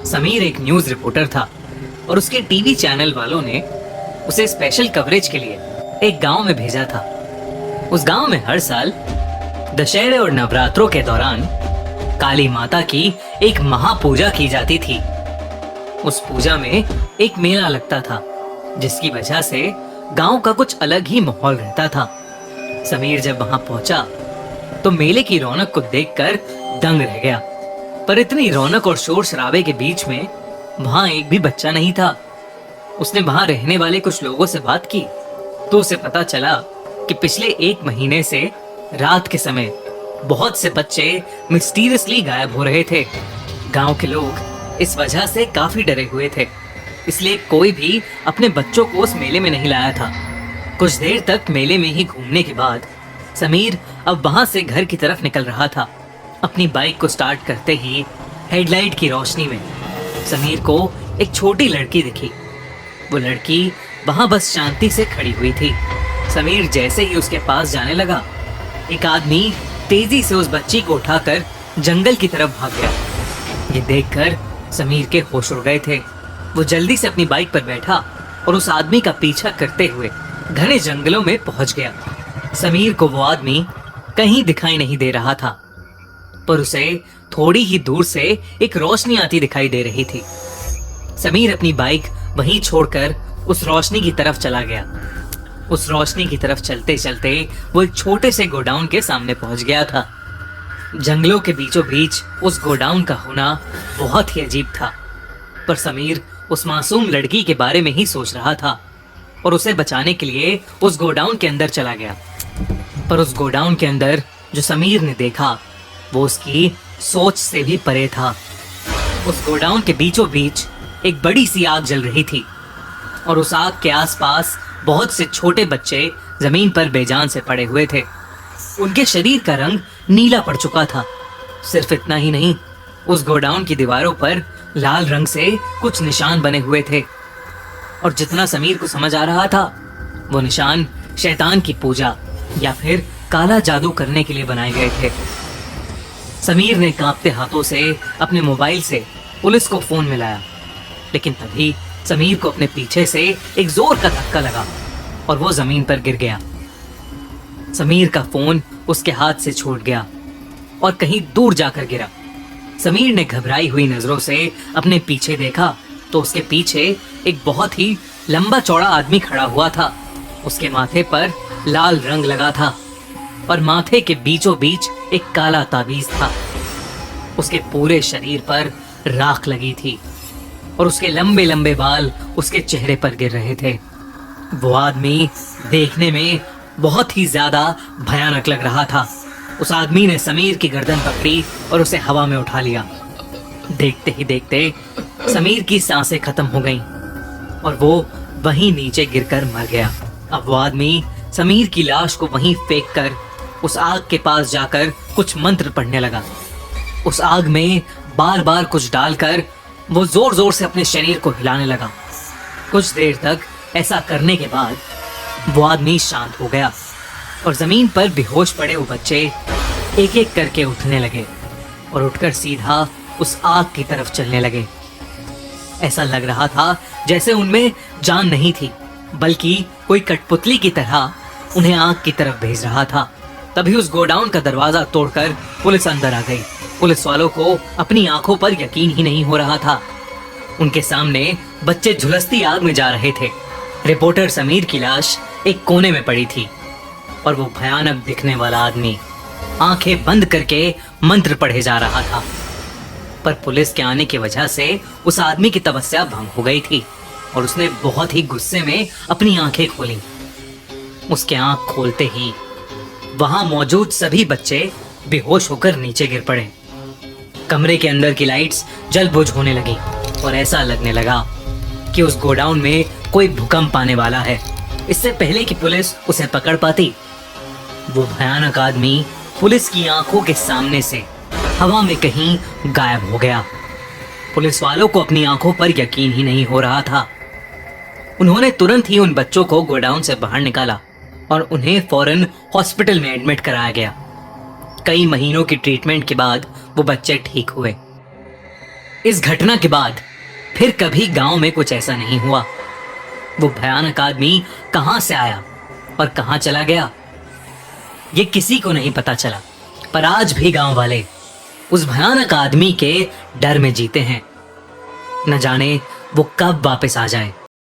समीर एक news reporter था और उसके टीवी चैनल वालों ने उसे स्पेशल कवरेज के लिए एक गांव में भेजा था। उस गांव में हर साल दशहरे और नवरात्रों के दौरान काली माता की एक महापूजा की जाती थी। उस पूजा में एक मेला लगता था, जिसकी वजह से गांव का कुछ अलग ही माहौल रहता था। समीर जब वहां पहुंचा तो मेले की रौनक को देखकर दंग रह गया। पर इतनी रौनक और शोर शराबे के बीच में वहां एक भी बच्चा नहीं था। उसने वहां रहने वाले कुछ लोगों से बात की तो उसे पता चला कि पिछले 1 महीने से रात के समय बहुत से बच्चे मिस्टीरियसली गायब हो रहे थे। गांव के लोग इस वजह से काफी डरे हुए थे, इसलिए कोई भी अपने बच्चों को उस मेले में नहीं लाया था। कुछ देर तक मेले में ही घूमने के बाद समीर अब वहां से घर की तरफ निकल रहा था। अपनी बाइक को स्टार्ट करते ही हेडलाइट की रोशनी में समीर को एक छोटी लड़की दिखी। वो लड़की वहां बस शांति से खड़ी हुई थी। समीर जैसे ही उसके पास जाने लगा, एक आदमी तेजी से उस बच्ची को उठाकर जंगल की तरफ भाग गया। ये देखकर समीर के होश उड़ गए थे। वो जल्दी से अपनी बाइक पर बैठा और उस आदमी का पीछा करते हुए घने जंगलों में पहुंच गया। समीर को वो आदमी कहीं दिखाई नहीं दे रहा था, पर उसे थोड़ी ही दूर से एक रोशनी आती दिखाई दे रही थी। समीर अपनी बाइक वहीं छोड़कर उस रोशनी की तरफ चला गया। उस रोशनी की तरफ चलते चलते वो एक छोटे से गोडाउन के सामने पहुंच गया था। जंगलों के बीचों बीच उस गोडाउन का होना बहुत ही अजीब था, पर समीर उस मासूम लड़की के बारे में ही सोच रहा था और उसे बचाने के लिए उस गोडाउन के अंदर चला गया। पर उस गोडाउन के अंदर जो समीर ने देखा वो उसकी सोच से भी परे था। उस गोडाउन के बीचों बीच एक बड़ी सी आग जल रही थी और उस आग के आसपास बहुत से छोटे बच्चे जमीन पर बेजान से पड़े हुए थे। उनके शरीर का रंग नीला पड़ चुका था। सिर्फ इतना ही नहीं, उस गोडाउन की दीवारों पर लाल रंग से कुछ निशान बने हुए थे और जितना समीर को समझ आ रहा था वो निशान शैतान की पूजा या फिर काला जादू करने के लिए बनाए गए थे। समीर ने कांपते हाथों से अपने मोबाइल से पुलिस को फोन मिलाया, लेकिन तभी समीर को अपने पीछे से एक जोर का धक्का लगा और वो जमीन पर गिर गया। समीर का फोन उसके हाथ से छूट गया और कहीं दूर जाकर गिरा। समीर ने घबराई हुई नजरों से अपने पीछे देखा तो उसके पीछे एक बहुत ही लंबा चौड़ा आदमी खड़ा हुआ था। उसके माथे पर लाल रंग लगा था और माथे के बीचों बीच एक काला ताबीज था। उसके पूरे शरीर पर राख लगी थी और उसके लंबे लंबे बाल उसके चेहरे पर गिर रहे थे। वो आदमी देखने में बहुत ही ज्यादा भयानक लग रहा था। उस आदमी ने समीर की गर्दन पकड़ी और उसे हवा में उठा लिया। देखते ही देखते समीर की सांसें खत्म हो गईं और वो वहीं नीचे गिरकर मर गया। अब वो आदमी समीर की लाश को वहीं फेंक कर उस आग के पास जाकर कुछ मंत्र पढ़ने लगा। उस आग में बार बार कुछ डालकर वो जोर जोर से अपने शरीर को हिलाने लगा। कुछ देर तक ऐसा करने के बाद वो आदमी शांत हो गया और जमीन पर बेहोश पड़े वो बच्चे एक एक करके उठने लगे और उठकर सीधा उस आग की तरफ चलने लगे। ऐसा लग रहा था जैसे उनमें जान नहीं थी, बल्कि कोई कठपुतली की तरह उन्हें आग की तरफ भेज रहा था। तभी उस गोडाउन का दरवाजा तोड़कर पुलिस अंदर आ गई। पुलिस वालों को अपनी आंखों पर यकीन ही नहीं हो रहा था। उनके सामने बच्चे झुलसती आग में जा रहे थे। रिपोर्टर समीर की लाश एक कोने में पड़ी थी और वो भयानक दिखने वाला आदमी आंखें बंद करके मंत्र पढ़े जा रहा था। पर पुलिस के आने की वजह से उस आदमी की तपस्या भंग हो गई थी और उसने बहुत ही गुस्से में अपनी आंखें खोली। उसके आंख खोलते ही वहां मौजूद सभी बच्चे बेहोश होकर नीचे गिर पड़े। कमरे के अंदर की लाइट्स जल बुझ होने लगी और ऐसा लगने लगा कि उस गोडाउन में कोई भूकंप आने वाला है। इससे पहले कि पुलिस उसे पकड़ पाती, वो भयानक आदमी पुलिस की आंखों के सामने से हवा में कहीं गायब हो गया। पुलिस वालों को अपनी आंखों पर यकीन ही नहीं हो रहा था। उन्होंने तुरंत ही उन बच्चों को गोडाउन से बाहर निकाला और उन्हें फौरन हॉस्पिटल में एडमिट कराया गया। कई महीनों की ट्रीटमेंट के बाद वो बच्चे ठीक हुए। इस घटना के बाद फिर कभी गांव में कुछ ऐसा नहीं हुआ। वो भयानक आदमी कहां से आया और कहां चला गया, ये किसी को नहीं पता चला। पर आज भी गांव वाले उस भयानक आदमी के डर में जीते हैं। न जाने वो कब वापस आ जाए।